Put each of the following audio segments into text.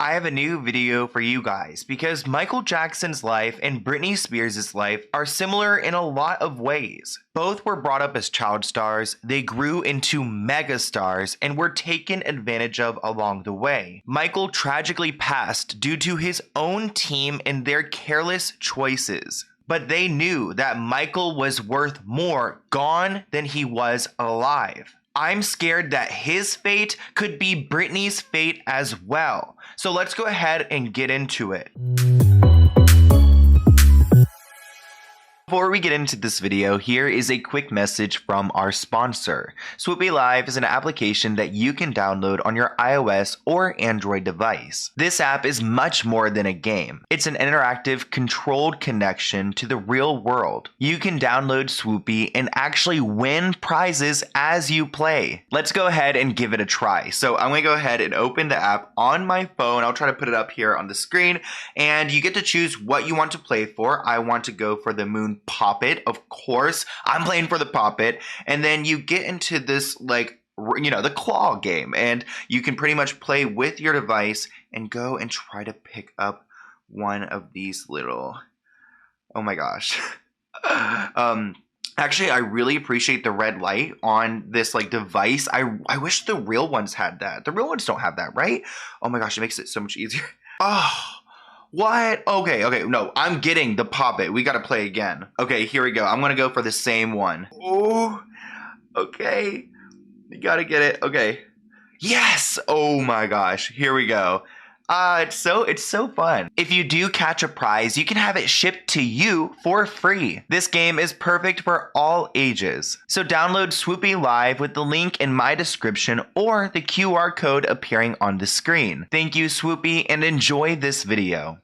I have a new video for you guys because Michael Jackson's life and Britney Spears' life are similar in a lot of ways. Both were brought up as child stars, they grew into mega stars, and were taken advantage of along the way. Michael tragically passed due to his own team and their careless choices. But they knew that Michael was worth more gone than he was alive. I'm scared that his fate could be Britney's fate as well. So let's go ahead and get into it. Before we get into this video, here is a quick message from our sponsor. Swoopy Live is an application that you can download on your iOS or Android device. This app is much more than a game. It's an interactive, controlled connection to the real world. You can download Swoopy and actually win prizes as you play. Let's go ahead and give it a try. So I'm going to go ahead and open the app on my phone. I'll try to put it up here on the screen, and you get to choose what you want to play for. I want to go for the Moon Poppet, of course. I'm playing for the Poppet, and then you get into this, like, you know, the claw game, and you can pretty much play with your device and go and try to pick up one of these little, oh my gosh. Actually, I really appreciate the red light on this like device. I wish the real ones had that. The real ones don't have that, right? Oh my gosh, it makes it so much easier. Oh, what? Okay, no, I'm getting the Poppet. We gotta play again. Okay, here we go. I'm gonna go for the same one. Oh, okay. You gotta get it. Okay. Yes! Oh my gosh, here we go. It's so fun. If you do catch a prize, you can have it shipped to you for free. This game is perfect for all ages. So download Swoopy Live with the link in my description or the QR code appearing on the screen. Thank you, Swoopy, and enjoy this video.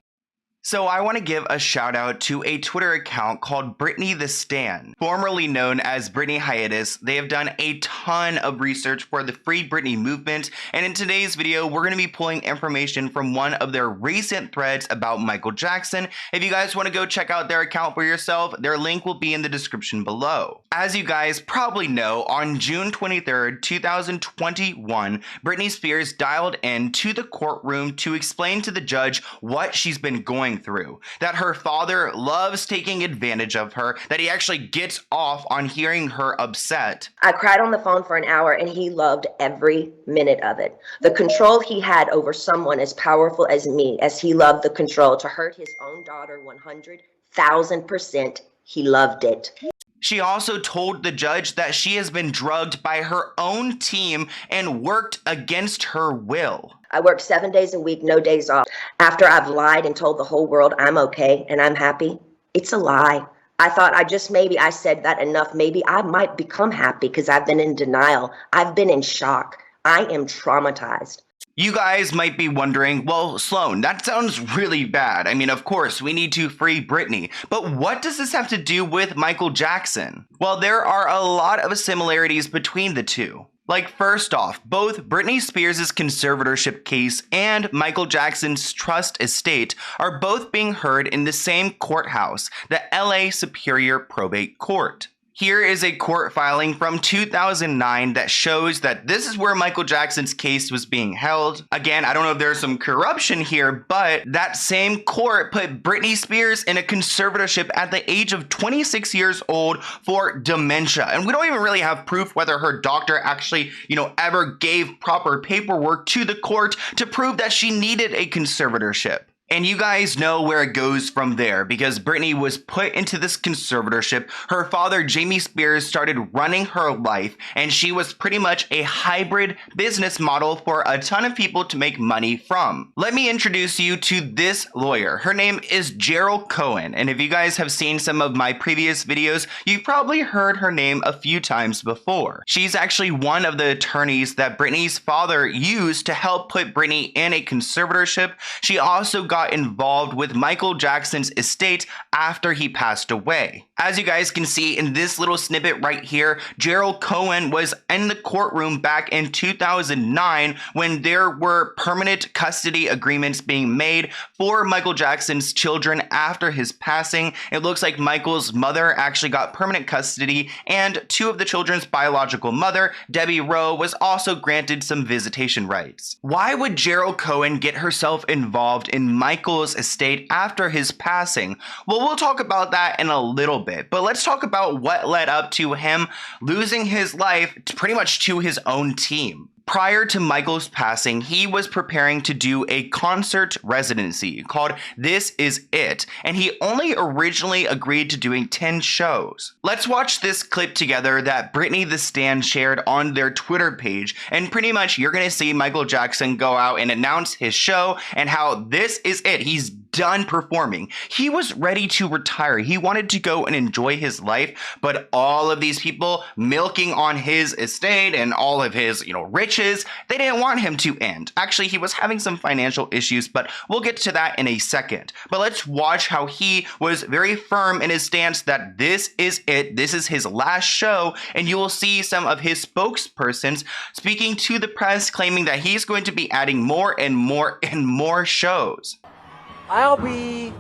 So I want to give a shout out to a Twitter account called Britney the Stan, formerly known as Britney Hiatus. They have done a ton of research for the Free Britney movement, and in today's video, we're going to be pulling information from one of their recent threads about Michael Jackson. If you guys want to go check out their account for yourself, their link will be in the description below. As you guys probably know, on June 23rd, 2021, Britney Spears dialed in to the courtroom to explain to the judge what she's been going through, that her father loves taking advantage of her, that he actually gets off on hearing her upset. I cried on the phone for an hour and he loved every minute of it. The control he had over someone as powerful as me, as he loved the control to hurt his own daughter 100,000%, he loved it. She also told the judge that she has been drugged by her own team and worked against her will. I work 7 days a week, no days off. After I've lied and told the whole world I'm okay and I'm happy, it's a lie. I thought maybe I said that enough. Maybe I might become happy because I've been in denial. I've been in shock. I am traumatized. You guys might be wondering, well, Sloan, that sounds really bad. I mean, of course, we need to free Britney. But what does this have to do with Michael Jackson? Well, there are a lot of similarities between the two. Like, first off, both Britney Spears' conservatorship case and Michael Jackson's trust estate are both being heard in the same courthouse, the LA Superior Probate Court. Here is a court filing from 2009 that shows that this is where Michael Jackson's case was being held. Again, I don't know if there's some corruption here, but that same court put Britney Spears in a conservatorship at the age of 26 years old for dementia. And we don't even really have proof whether her doctor actually, ever gave proper paperwork to the court to prove that she needed a conservatorship. And you guys know where it goes from there, because Britney was put into this conservatorship. Her father, Jamie Spears, started running her life, and she was pretty much a hybrid business model for a ton of people to make money from. Let me introduce you to this lawyer. Her name is Gerald Cohen, and if you guys have seen some of my previous videos, you've probably heard her name a few times before. She's actually one of the attorneys that Britney's father used to help put Britney in a conservatorship. She also got involved with Michael Jackson's estate after he passed away. As you guys can see in this little snippet right here, Gerald Cohen was in the courtroom back in 2009 when there were permanent custody agreements being made for Michael Jackson's children after his passing. It looks like Michael's mother actually got permanent custody, and two of the children's biological mother, Debbie Rowe, was also granted some visitation rights. Why would Gerald Cohen get herself involved in Michael's estate after his passing? Well, we'll talk about that in a little bit, but let's talk about what led up to him losing his life pretty much to his own team. Prior to Michael's passing, he was preparing to do a concert residency called This Is It, and he only originally agreed to doing 10 shows. Let's watch this clip together that Britney the Stan shared on their Twitter page, and pretty much you're gonna see Michael Jackson go out and announce his show and how this is it. He's done performing. He was ready to retire. He wanted to go and enjoy his life, but all of these people milking on his estate and all of his, riches, they didn't want him to end. Actually, he was having some financial issues, but we'll get to that in a second. But let's watch how he was very firm in his stance that this is it. This is his last show, and you will see some of his spokespersons speaking to the press claiming that he's going to be adding more and more and more shows. I'll be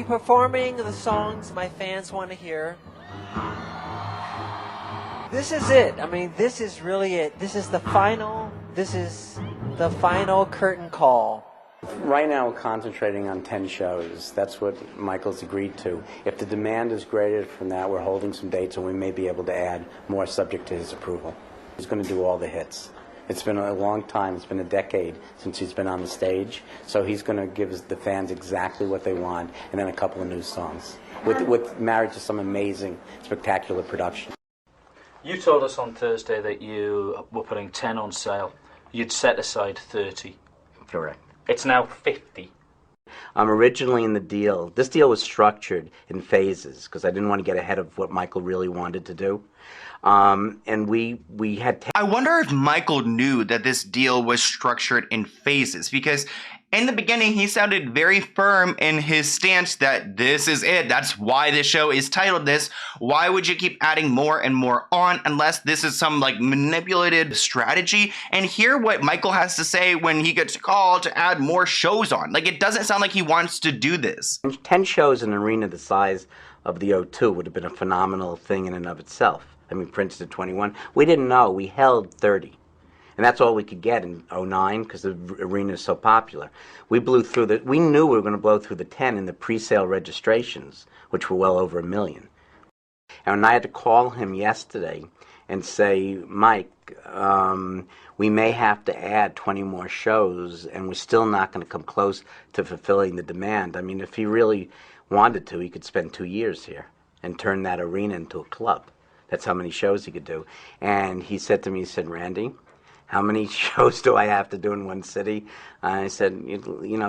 performing the songs my fans want to hear. This is it. I mean, this is really it. This is the final curtain call. Right now we're concentrating on 10 shows. That's what Michael's agreed to. If the demand is greater from that, we're holding some dates and we may be able to add more subject to his approval. He's going to do all the hits. It's been a long time. It's been a decade since he's been on the stage. So he's going to give the fans exactly what they want, and then a couple of new songs, with married to some amazing, spectacular production. You told us on Thursday that you were putting 10 on sale. You'd set aside 30. Correct. It's now 50. Originally in the deal, this deal was structured in phases because I didn't want to get ahead of what Michael really wanted to do. And we had... I wonder if Michael knew that this deal was structured in phases, because in the beginning he sounded very firm in his stance that this is it. That's why the show is titled this. Why would you keep adding more and more on unless this is some manipulated strategy? And hear what Michael has to say when he gets called to add more shows on. It doesn't sound like he wants to do this. 10 shows in an arena the size of the O2 would have been a phenomenal thing in and of itself. I mean, Princeton 21. We didn't know. We held 30. And that's all we could get in 09 because the arena is so popular. We blew through we knew we were going to blow through the 10 in the pre-sale registrations, which were well over 1 million. And I had to call him yesterday and say, Mike, we may have to add 20 more shows, and we're still not going to come close to fulfilling the demand. I mean, if he really wanted to, he could spend 2 years here and turn that arena into a club. That's how many shows he could do. And he said to me, he said, Randy, how many shows do I have to do in one city? I said,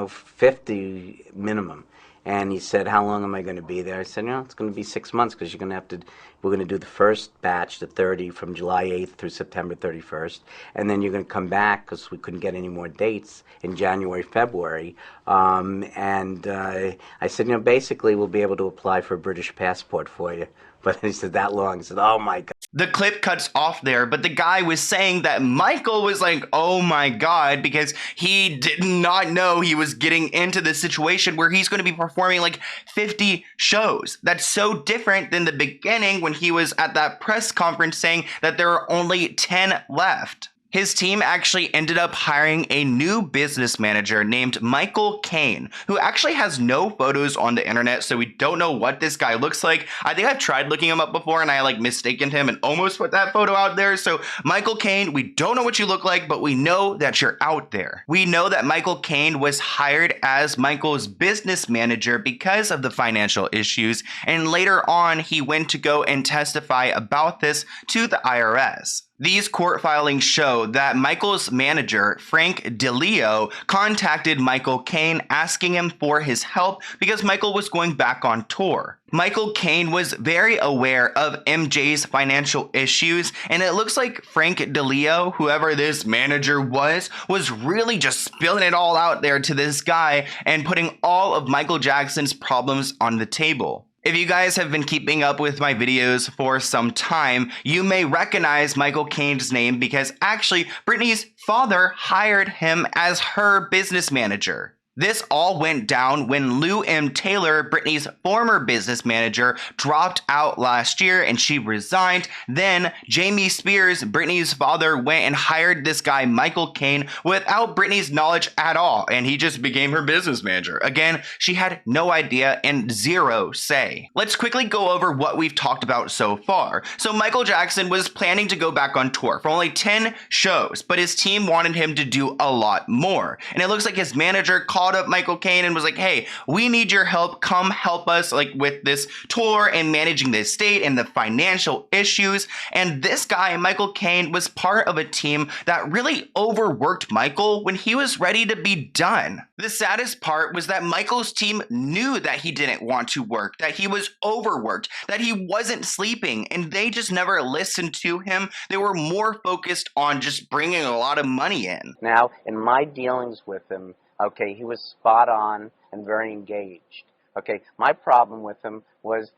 50 minimum. And he said, how long am I going to be there? I said, it's going to be 6 months because we're going to do the first batch, the 30, from July 8th through September 31st. And then you're going to come back because we couldn't get any more dates in January, February. I said, basically we'll be able to apply for a British passport for you. But he said, that long? He said, oh my God. The clip cuts off there, but the guy was saying that Michael was like, oh my God, because he did not know he was getting into this situation where he's going to be performing 50 shows. That's so different than the beginning when he was at that press conference saying that there are only 10 left. His team actually ended up hiring a new business manager named Michael Caine, who actually has no photos on the internet, so we don't know what this guy looks like. I think I've tried looking him up before and I mistaken him and almost put that photo out there. So Michael Caine, we don't know what you look like, but we know that you're out there. We know that Michael Caine was hired as Michael's business manager because of the financial issues, and later on he went to go and testify about this to the IRS. These court filings show that Michael's manager, Frank DeLeo, contacted Michael Caine asking him for his help because Michael was going back on tour. Michael Caine was very aware of MJ's financial issues, and it looks like Frank DeLeo, whoever this manager was really just spilling it all out there to this guy and putting all of Michael Jackson's problems on the table. If you guys have been keeping up with my videos for some time, you may recognize Michael Caine's name because actually Britney's father hired him as her business manager. This all went down when Lou M. Taylor, Britney's former business manager, dropped out last year and she resigned. Then Jamie Spears, Britney's father, went and hired this guy Michael Caine without Britney's knowledge at all, and he just became her business manager. Again, she had no idea and zero say. Let's quickly go over what we've talked about so far. So Michael Jackson was planning to go back on tour for only 10 shows, but his team wanted him to do a lot more. And it looks like his manager called up Michael Caine and was like, hey, we need your help. Come help us with this tour and managing the estate and the financial issues. And this guy, Michael Caine, was part of a team that really overworked Michael when he was ready to be done. The saddest part was that Michael's team knew that he didn't want to work, that he was overworked, that he wasn't sleeping, and they just never listened to him. They were more focused on just bringing a lot of money in. Now, in my dealings with him, okay, he was spot on and very engaged. Okay, my problem with him was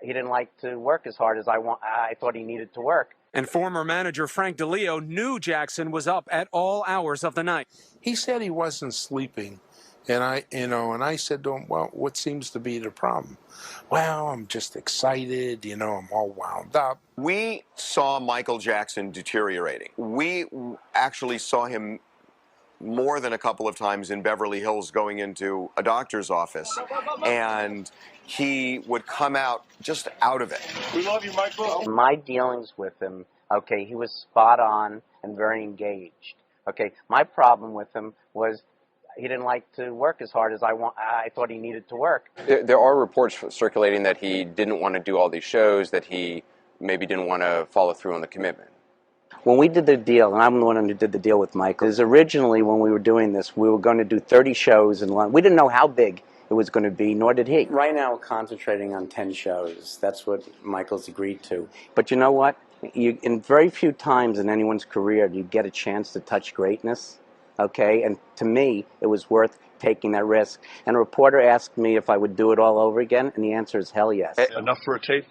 he didn't like to work as hard as I thought he needed to work. And former manager Frank DeLeo knew Jackson was up at all hours of the night. He said he wasn't sleeping. And I said to him, well, what seems to be the problem? Well, I'm just excited, I'm all wound up. We saw Michael Jackson deteriorating. We actually saw him more than a couple of times in Beverly Hills going into a doctor's office, and he would come out just out of it. We love you, Michael. In my dealings with him, okay, he was spot on and very engaged. Okay, my problem with him was he didn't like to work as hard as I thought he needed to work. There are reports circulating that he didn't want to do all these shows, that he maybe didn't want to follow through on the commitment. When we did the deal, and I'm the one who did the deal with Michael, is originally when we were doing this, we were going to do 30 shows in London. We didn't know how big it was going to be, nor did he. Right now we're concentrating on 10 shows. That's what Michael's agreed to. But you know what? In very few times in anyone's career do you get a chance to touch greatness, okay? And to me, it was worth taking that risk. And a reporter asked me if I would do it all over again, and the answer is hell yes. Enough for a tape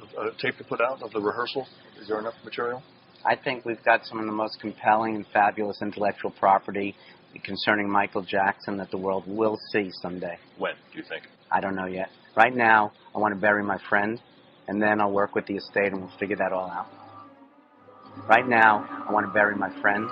to put out of the rehearsal? Is there enough material? I think we've got some of the most compelling and fabulous intellectual property concerning Michael Jackson that the world will see someday. When, do you think? I don't know yet. Right now, I want to bury my friend, and then I'll work with the estate and we'll figure that all out. Right now, I want to bury my friend.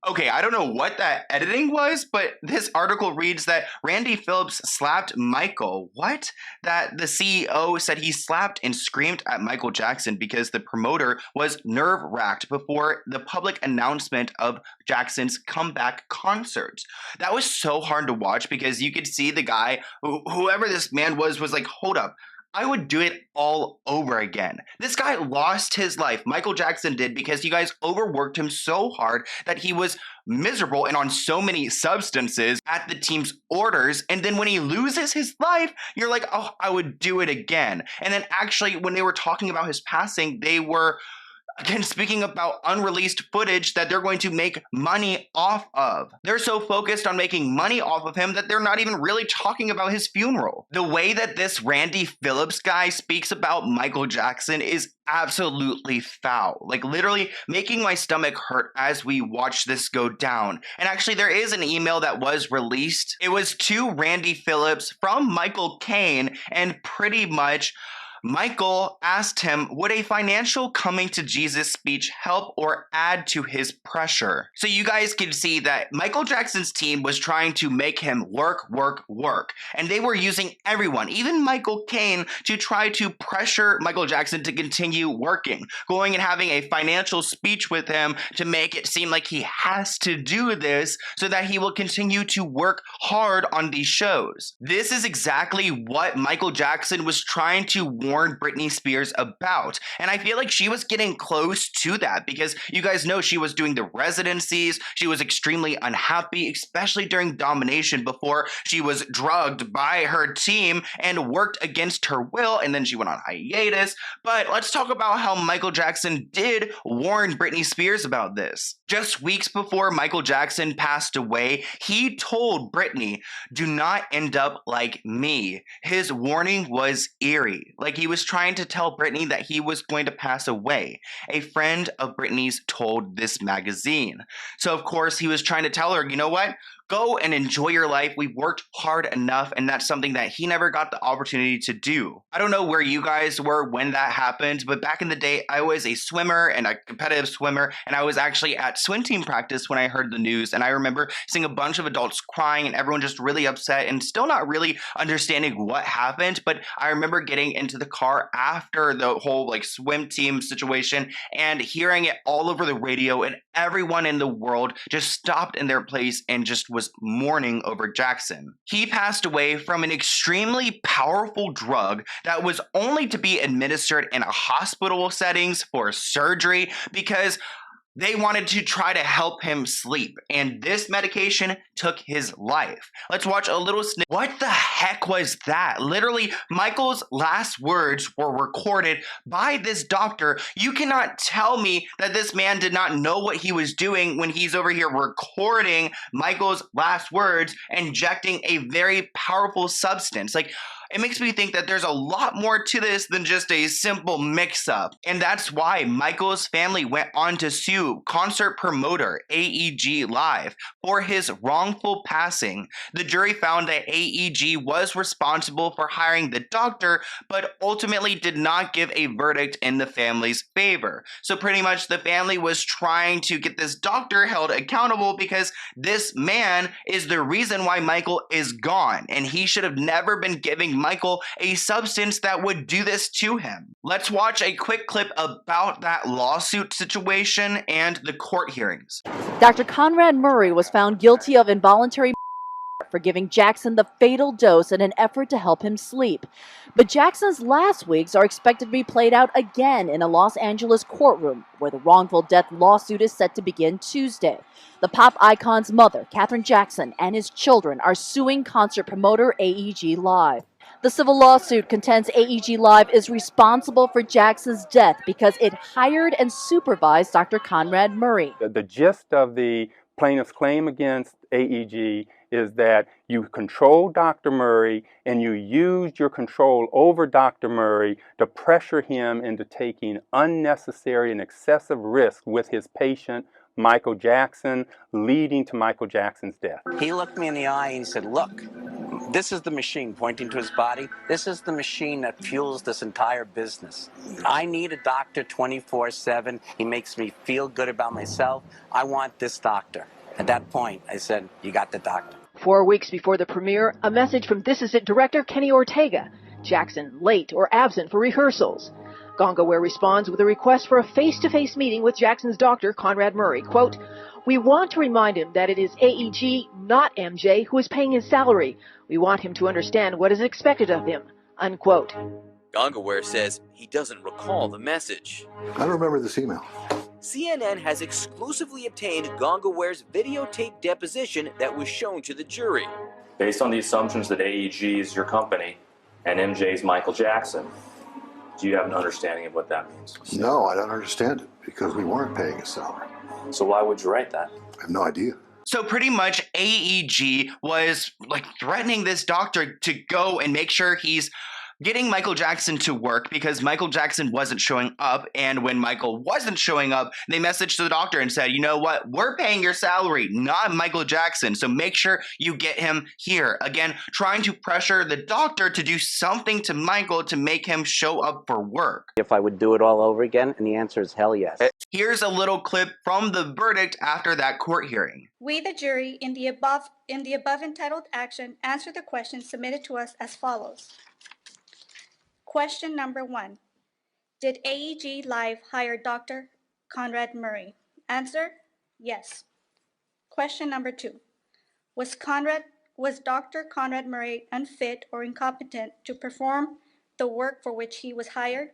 Okay, I don't know what that editing was, but this article reads that Randy Phillips slapped Michael. What? That the CEO said he slapped and screamed at Michael Jackson because the promoter was nerve-wracked before the public announcement of Jackson's comeback concert. That was so hard to watch because you could see the guy, whoever this man was like, hold up. I would do it all over again. This guy lost his life. Michael Jackson did because you guys overworked him so hard that he was miserable and on so many substances at the team's orders. And then when he loses his life, you're like, oh, I would do it again. And then actually, when they were talking about his passing, they were again speaking about unreleased footage that they're going to make money off of. They're so focused on making money off of him that they're not even really talking about his funeral. The way that this Randy Phillips guy speaks about Michael Jackson is absolutely foul. Like literally making my stomach hurt as we watch this go down. And actually there is an email that was released. It was to Randy Phillips from Michael Caine, and pretty much Michael asked him, would a financial coming to Jesus speech help or add to his pressure? So you guys can see that Michael Jackson's team was trying to make him work. And they were using everyone, even Michael Caine, to try to pressure Michael Jackson to continue working, going and having a financial speech with him to make it seem like he has to do this so that he will continue to work hard on these shows. This is exactly what Michael Jackson was trying to warn Britney Spears about. And I feel like she was getting close to that because you guys know she was doing the residencies. She was extremely unhappy, especially during Domination before she was drugged by her team and worked against her will. And then she went on hiatus. But let's talk about how Michael Jackson did warn Britney Spears about this. Just weeks before Michael Jackson passed away, he told Britney, "Do not end up like me." His warning was eerie. Like he was trying to tell Britney that he was going to pass away. A friend of Britney's told this magazine. So of course he was trying to tell her, you know what? Go and enjoy your life. We've worked hard enough, and that's something that he never got the opportunity to do. I don't know where you guys were when that happened, but back in the day, I was a swimmer and a competitive swimmer, and I was actually at swim team practice when I heard the news, and I remember seeing a bunch of adults crying and everyone just really upset and still not really understanding what happened, but I remember getting into the car after the whole swim team situation and hearing it all over the radio, and everyone in the world just stopped in their place and just was mourning over Jackson. He passed away from an extremely powerful drug that was only to be administered in a hospital settings for surgery because they wanted to try to help him sleep, and this medication took his life. Let's watch a little snip. What the heck was that? Literally, Michael's last words were recorded by this doctor. You cannot tell me that this man did not know what he was doing when he's over here recording Michael's last words, injecting a very powerful substance. It makes me think that there's a lot more to this than just a simple mix-up. And that's why Michael's family went on to sue concert promoter AEG Live for his wrongful passing. The jury found that AEG was responsible for hiring the doctor, but ultimately did not give a verdict in the family's favor. So pretty much the family was trying to get this doctor held accountable because this man is the reason why Michael is gone, and he should have never been giving Michael a substance that would do this to him. Let's watch a quick clip about that lawsuit situation and the court hearings. Dr. Conrad Murray was found guilty of involuntary for giving Jackson the fatal dose in an effort to help him sleep. But Jackson's last weeks are expected to be played out again in a Los Angeles courtroom, where the wrongful death lawsuit is set to begin Tuesday. The pop icon's mother, Katherine Jackson, and his children are suing concert promoter AEG Live. The civil lawsuit contends AEG Live is responsible for Jackson's death because it hired and supervised Dr. Conrad Murray. The gist of the plaintiff's claim against AEG is that you controlled Dr. Murray and you used your control over Dr. Murray to pressure him into taking unnecessary and excessive risk with his patient, Michael Jackson, leading to Michael Jackson's death. He looked me in the eye and he said, "Look, this is the machine," pointing to his body. "This is the machine that fuels this entire business. I need a doctor 24/7. He makes me feel good about myself. I want this doctor." At that point, I said, "You got the doctor." 4 weeks before the premiere, a message from This Is It director Kenny Ortega. Jackson late or absent for rehearsals. Gongaware responds with a request for a face-to-face meeting with Jackson's doctor, Conrad Murray. Quote, "We want to remind him that it is AEG, not MJ, who is paying his salary. We want him to understand what is expected of him." Unquote. Gongaware says he doesn't recall the message. I don't remember this email. CNN has exclusively obtained Gongaware's videotape deposition that was shown to the jury. Based on the assumptions that AEG is your company and MJ is Michael Jackson, do you have an understanding of what that means? No, I don't understand it because we weren't paying his salary. So why would you write that? I have no idea. So pretty much AEG was threatening this doctor to go and make sure he's getting Michael Jackson to work because Michael Jackson wasn't showing up. And when Michael wasn't showing up, they messaged the doctor and said, "You know what? We're paying your salary, not Michael Jackson. So make sure you get him here." Again, trying to pressure the doctor to do something to Michael to make him show up for work. If I would do it all over again, and the answer is hell yes. Here's a little clip from the verdict after that court hearing. We, the jury, in the above entitled action, answer the questions submitted to us as follows. Question number 1. Did AEG Live hire Dr. Conrad Murray? Answer, yes. Question number 2. Was Dr. Conrad Murray unfit or incompetent to perform the work for which he was hired?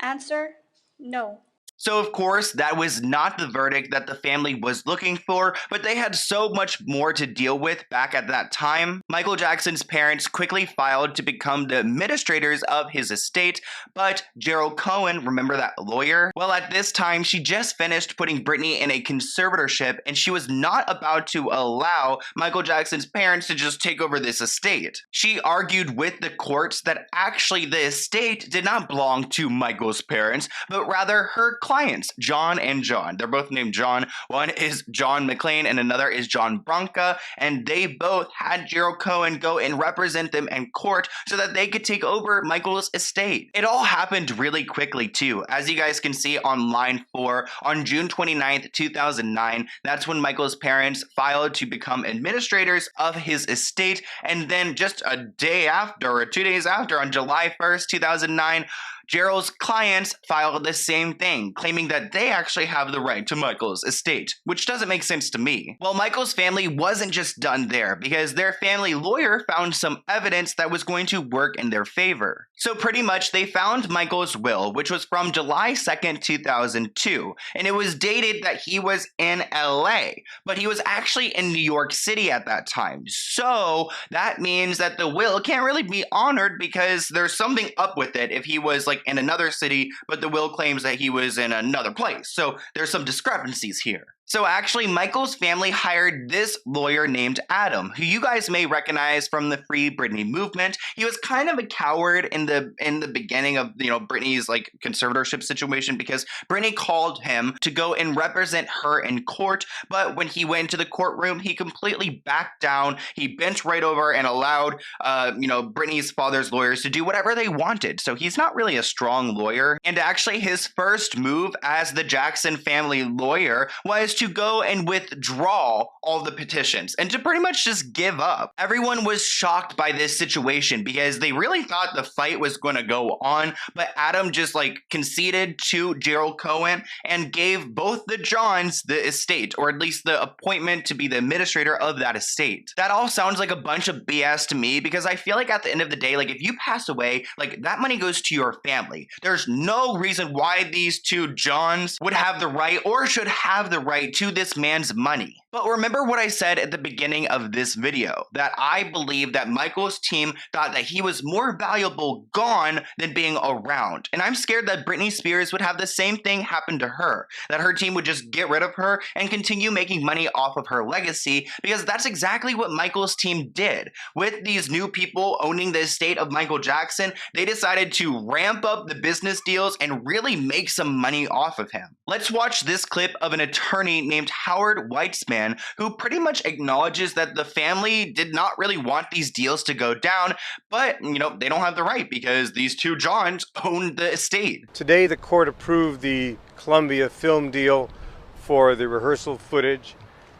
Answer, no. So, of course, that was not the verdict that the family was looking for, but they had so much more to deal with back at that time. Michael Jackson's parents quickly filed to become the administrators of his estate, but Gerald Cohen, remember that lawyer? Well, at this time, she just finished putting Britney in a conservatorship, and she was not about to allow Michael Jackson's parents to just take over this estate. She argued with the courts that actually the estate did not belong to Michael's parents, but rather her clients, John and John. They're both named John. One is John McClane and another is John Branca, and they both had Gerald Cohen go and represent them in court so that they could take over Michael's estate. It all happened really quickly too. As you guys can see on line 4, on June 29th, 2009, that's when Michael's parents filed to become administrators of his estate, and then just a day after, or 2 days after, on July 1st, 2009, Gerald's clients filed the same thing, claiming that they actually have the right to Michael's estate, which doesn't make sense to me. Well, Michael's family wasn't just done there, because their family lawyer found some evidence that was going to work in their favor. So pretty much they found Michael's will, which was from July 2nd, 2002, and it was dated that he was in LA, but he was actually in New York City at that time. So that means that the will can't really be honored because there's something up with it if he was like in another city, but the will claims that he was in another place. So there's some discrepancies here. So actually, Michael's family hired this lawyer named Adam, who you guys may recognize from the Free Britney movement. He was kind of a coward in the beginning of, Britney's like conservatorship situation, because Britney called him to go and represent her in court. But when he went to the courtroom, he completely backed down. He bent right over and allowed, Britney's father's lawyers to do whatever they wanted. So he's not really a strong lawyer. And actually, his first move as the Jackson family lawyer was to go and withdraw all the petitions and to pretty much just give up. Everyone was shocked by this situation because they really thought the fight was going to go on, but Adam just conceded to Gerald Cohen and gave both the Johns the estate, or at least the appointment to be the administrator of that estate. That all sounds like a bunch of BS to me, because I feel like at the end of the day, if you pass away, that money goes to your family. There's no reason why these two Johns would have the right or should have the right to this man's money. But remember what I said at the beginning of this video, that I believe that Michael's team thought that he was more valuable gone than being around. And I'm scared that Britney Spears would have the same thing happen to her, that her team would just get rid of her and continue making money off of her legacy, because that's exactly what Michael's team did. With these new people owning the estate of Michael Jackson, they decided to ramp up the business deals and really make some money off of him. Let's watch this clip of an attorney named Howard Weitzman, who pretty much acknowledges that the family did not really want these deals to go down, but, they don't have the right because these two Johns own the estate. Today, the court approved the Columbia film deal for the rehearsal footage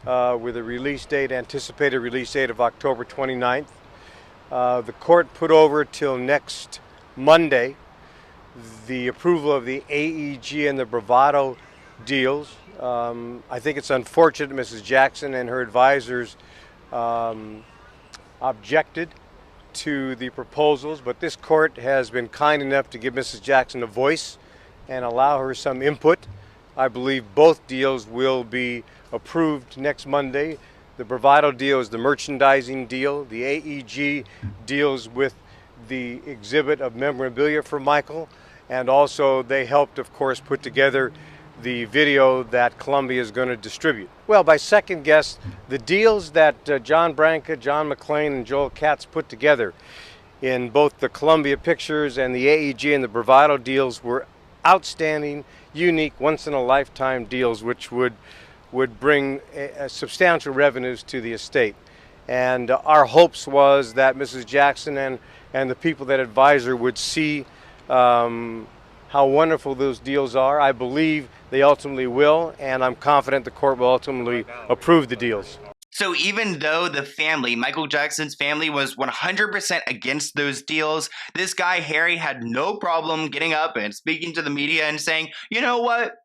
with a anticipated release date of October 29th. The court put over till next Monday the approval of the AEG and the Bravado deals. I think it's unfortunate Mrs. Jackson and her advisors objected to the proposals, but this court has been kind enough to give Mrs. Jackson a voice and allow her some input. I believe both deals will be approved next Monday. The Bravado deal is the merchandising deal. The AEG deals with the exhibit of memorabilia for Michael, and also they helped, of course, put together the video that Columbia is going to distribute. Well, by second guess, the deals that John Branca, John McClane, and Joel Katz put together in both the Columbia Pictures and the AEG and the Bravado deals were outstanding, unique, once-in-a-lifetime deals, which would bring substantial revenues to the estate. And our hopes was that Mrs. Jackson and the people that advise her would see how wonderful those deals are. I believe they ultimately will, and I'm confident the court will ultimately approve the deals. So even though the family, Michael Jackson's family, was 100% against those deals, this guy, Harry, had no problem getting up and speaking to the media and saying, you know what?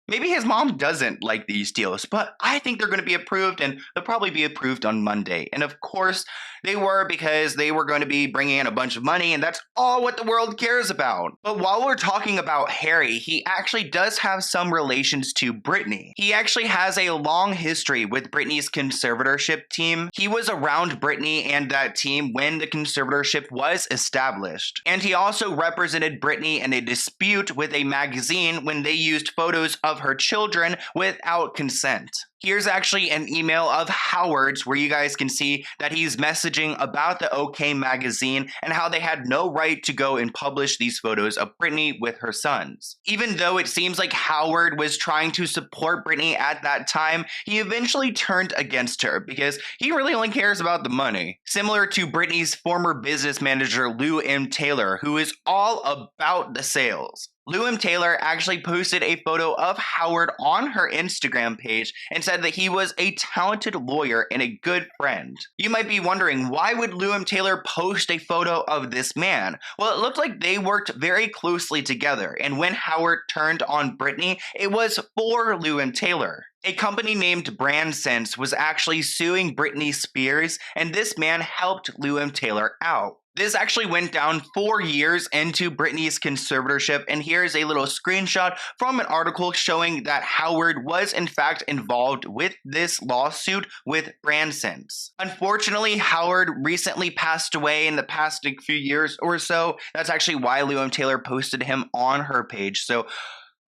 Maybe his mom doesn't like these deals, but I think they're going to be approved, and they'll probably be approved on Monday. And of course, they were, because they were going to be bringing in a bunch of money, and that's all what the world cares about. But while we're talking about Harry, he actually does have some relations to Britney. He actually has a long history with Britney's conservatorship team. He was around Britney and that team when the conservatorship was established. And he also represented Britney in a dispute with a magazine when they used photos of her children without consent. Here's actually an email of Howard's where you guys can see that he's messaging about the OK magazine and how they had no right to go and publish these photos of Britney with her sons. Even though it seems like Howard was trying to support Britney at that time, he eventually turned against her because he really only cares about the money. Similar to Britney's former business manager Lou M. Taylor, who is all about the sales. Lou M. Taylor actually posted a photo of Howard on her Instagram page and said that he was a talented lawyer and a good friend. You might be wondering, why would Lou M. Taylor post a photo of this man? Well, it looked like they worked very closely together, and when Howard turned on Britney, it was for Lou M. Taylor. A company named BrandSense was actually suing Britney Spears, and this man helped Lou M. Taylor out. This actually went down 4 years into Britney's conservatorship, and here's a little screenshot from an article showing that Howard was in fact involved with this lawsuit with BrandSense. Unfortunately, Howard recently passed away in the past few years or so. That's actually why Lou M. Taylor posted him on her page. So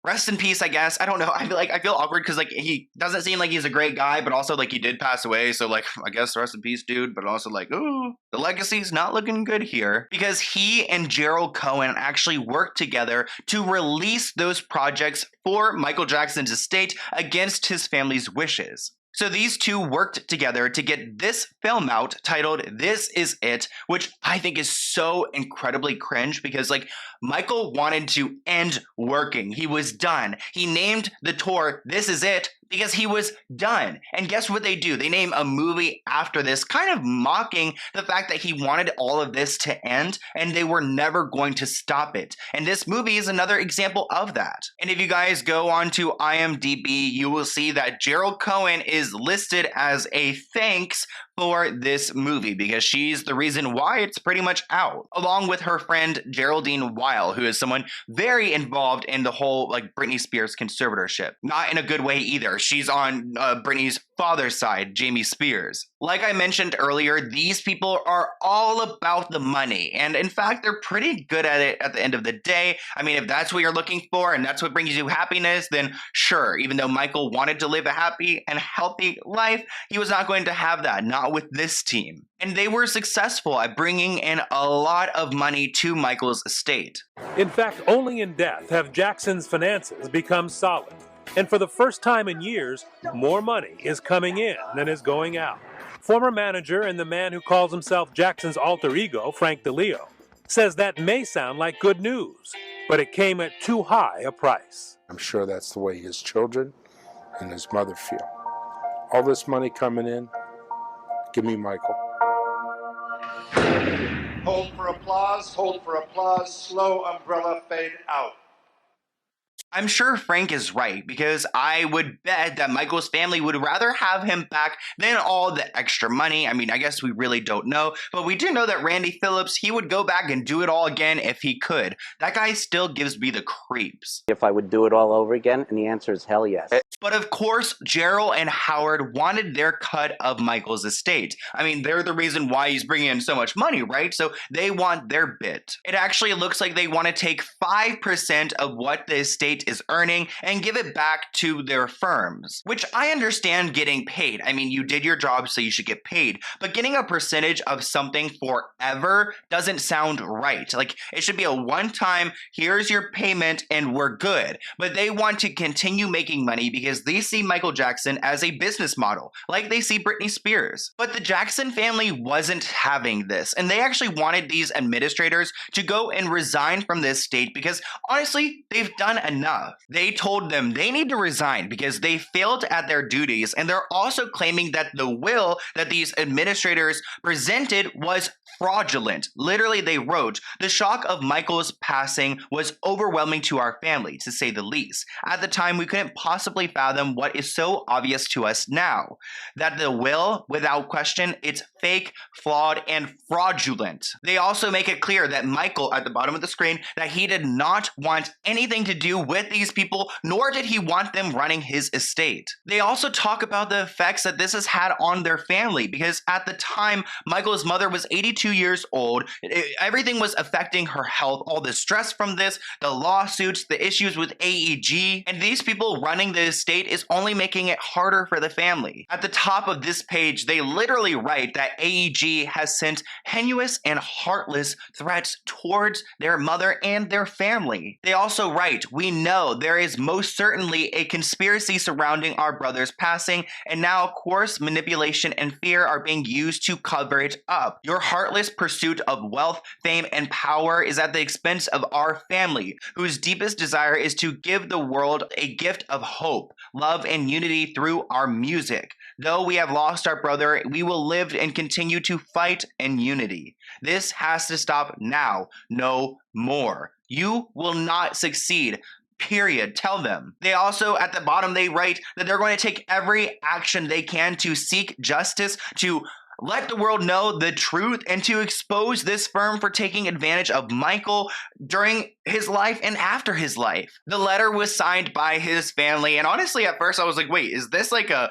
rest in peace, I guess. I don't know. I feel awkward because like he doesn't seem like he's a great guy, but also like he did pass away. So like I guess rest in peace, dude. But also like, ooh, the legacy's not looking good here because he and Gerald Cohen actually worked together to release those projects for Michael Jackson's estate against his family's wishes. So these two worked together to get this film out titled This Is It, which I think is so incredibly cringe because like Michael wanted to end working. He was done. He named the tour This Is It because he was done. And guess what they do? They name a movie after this, kind of mocking the fact that he wanted all of this to end and they were never going to stop it. And this movie is another example of that. And if you guys go on to IMDb, you will see that Gerald Cohen is listed as a thanks for this movie because she's the reason why it's pretty much out, along with her friend Geraldine Weil, who is someone very involved in the whole like Britney Spears conservatorship. Not in a good way either. She's on Britney's father's side, Jamie Spears. Like I mentioned earlier, these people are all about the money, and in fact, they're pretty good at it at the end of the day. I mean, if that's what you're looking for and that's what brings you happiness, then sure, even though Michael wanted to live a happy and healthy life, he was not going to have that, not with this team. And they were successful at bringing in a lot of money to Michael's estate. In fact, only in death have Jackson's finances become solid. And for the first time in years, more money is coming in than is going out. Former manager and the man who calls himself Jackson's alter ego, Frank DeLeo, says that may sound like good news, but it came at too high a price. I'm sure that's the way his children and his mother feel. All this money coming in, give me Michael. Hold for applause, hold for applause, slow umbrella fade out. I'm sure Frank is right because I would bet that Michael's family would rather have him back than all the extra money. I mean, I guess we really don't know, but we do know that Randy Phillips, he would go back and do it all again if he could. That guy still gives me the creeps. If I would do it all over again, and the answer is hell yes. But of course, Gerald and Howard wanted their cut of Michael's estate. I mean, they're the reason why he's bringing in so much money, right? So they want their bit. It actually looks like they want to take 5% of what the estate is earning and give it back to their firms, which I understand getting paid. I mean, you did your job, so you should get paid. But getting a percentage of something forever doesn't sound right. Like, it should be a one-time, here's your payment and we're good. But they want to continue making money because they see Michael Jackson as a business model, like they see Britney Spears. But the Jackson family wasn't having this, and they actually wanted these administrators to go and resign from this estate because honestly, they've done enough enough. They told them they need to resign because they failed at their duties, and they're also claiming that the will that these administrators presented was fraudulent. Literally, they wrote, "The shock of Michael's passing was overwhelming to our family, to say the least. At the time, we couldn't possibly fathom what is so obvious to us now. That the will, without question, it's fake, flawed, and fraudulent." They also make it clear that Michael, at the bottom of the screen, that he did not want anything to do with these people, nor did he want them running his estate. They also talk about the effects that this has had on their family, because at the time, Michael's mother was 82 years old. Everything was affecting her health, all the stress from this, the lawsuits, the issues with AEG, and these people running the estate is only making it harder for the family. At the top of this page, they literally write that AEG has sent heinous and heartless threats towards their mother and their family. They also write, "We know there is most certainly a conspiracy surrounding our brother's passing, and now, of course, manipulation and fear are being used to cover it up. Your heartless pursuit of wealth, fame, and power is at the expense of our family, whose deepest desire is to give the world a gift of hope, love, and unity through our music. Though we have lost our brother, we will live and continue to fight in unity. This has to stop now. No more. You will not succeed. Period. Tell them." They also, at the bottom, they write that they're going to take every action they can to seek justice, to let the world know the truth, and to expose this firm for taking advantage of Michael during his life and after his life. The letter was signed by his family, and honestly, at first I was like, wait, is this like a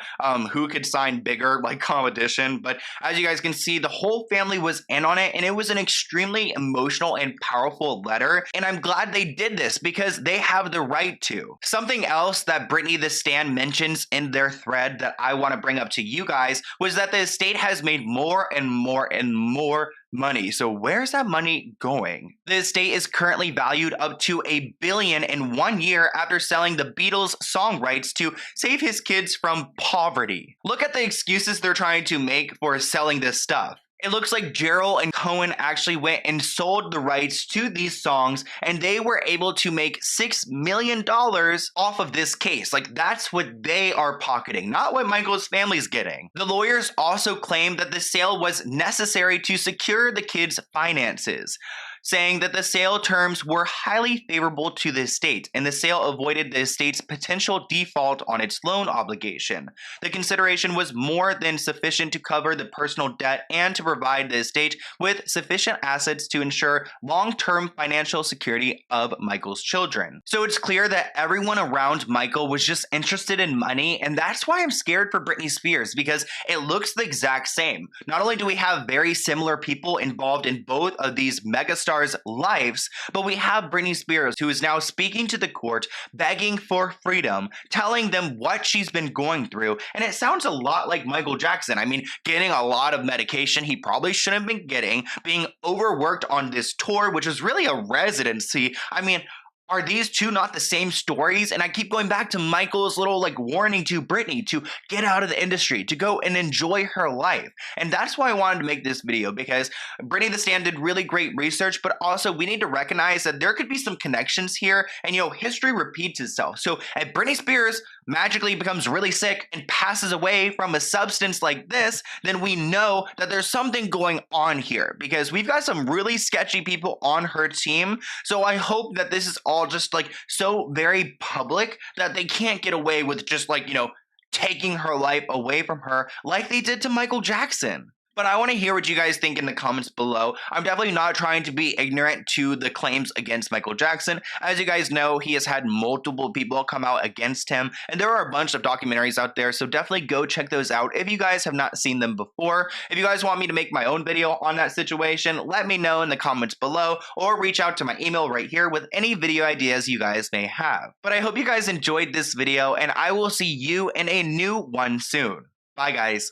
who could sign bigger like competition? But as you guys can see, the whole family was in on it, and it was an extremely emotional and powerful letter, and I'm glad they did this because they have the right to. Something else that Britney the Stan mentions in their thread that I want to bring up to you guys was that the estate has made more and more and more money. So where's that money going? The estate is currently valued up to $1 billion in 1 year after selling the Beatles' song rights to save his kids from poverty. Look at the excuses they're trying to make for selling this stuff. It looks like Gerald and Cohen actually went and sold the rights to these songs, and they were able to make $6 million off of this case. Like, that's what they are pocketing, not what Michael's family's getting. The lawyers also claim that the sale was necessary to secure the kids' finances, saying that the sale terms were highly favorable to the estate, and the sale avoided the estate's potential default on its loan obligation. The consideration was more than sufficient to cover the personal debt and to provide the estate with sufficient assets to ensure long-term financial security of Michael's children. So it's clear that everyone around Michael was just interested in money, and that's why I'm scared for Britney Spears, because it looks the exact same. Not only do we have very similar people involved in both of these megastars lives, but we have Britney Spears, who is now speaking to the court, begging for freedom, telling them what she's been going through, and it sounds a lot like Michael Jackson. I mean, getting a lot of medication he probably shouldn't have been getting, being overworked on this tour, which is really a residency. I mean, are these two not the same stories? And I keep going back to Michael's little like warning to Britney to get out of the industry, to go and enjoy her life. And that's why I wanted to make this video, because Britney the Stan did really great research, but also we need to recognize that there could be some connections here, and history repeats itself. So if Britney Spears magically becomes really sick and passes away from a substance like this, then we know that there's something going on here, because we've got some really sketchy people on her team. So I hope that this is all just like so very public that they can't get away with just like, taking her life away from her like they did to Michael Jackson. But I want to hear what you guys think in the comments below. I'm definitely not trying to be ignorant to the claims against Michael Jackson. As you guys know, he has had multiple people come out against him, and there are a bunch of documentaries out there, so definitely go check those out if you guys have not seen them before. If you guys want me to make my own video on that situation, let me know in the comments below, or reach out to my email right here with any video ideas you guys may have. But I hope you guys enjoyed this video, and I will see you in a new one soon. Bye, guys.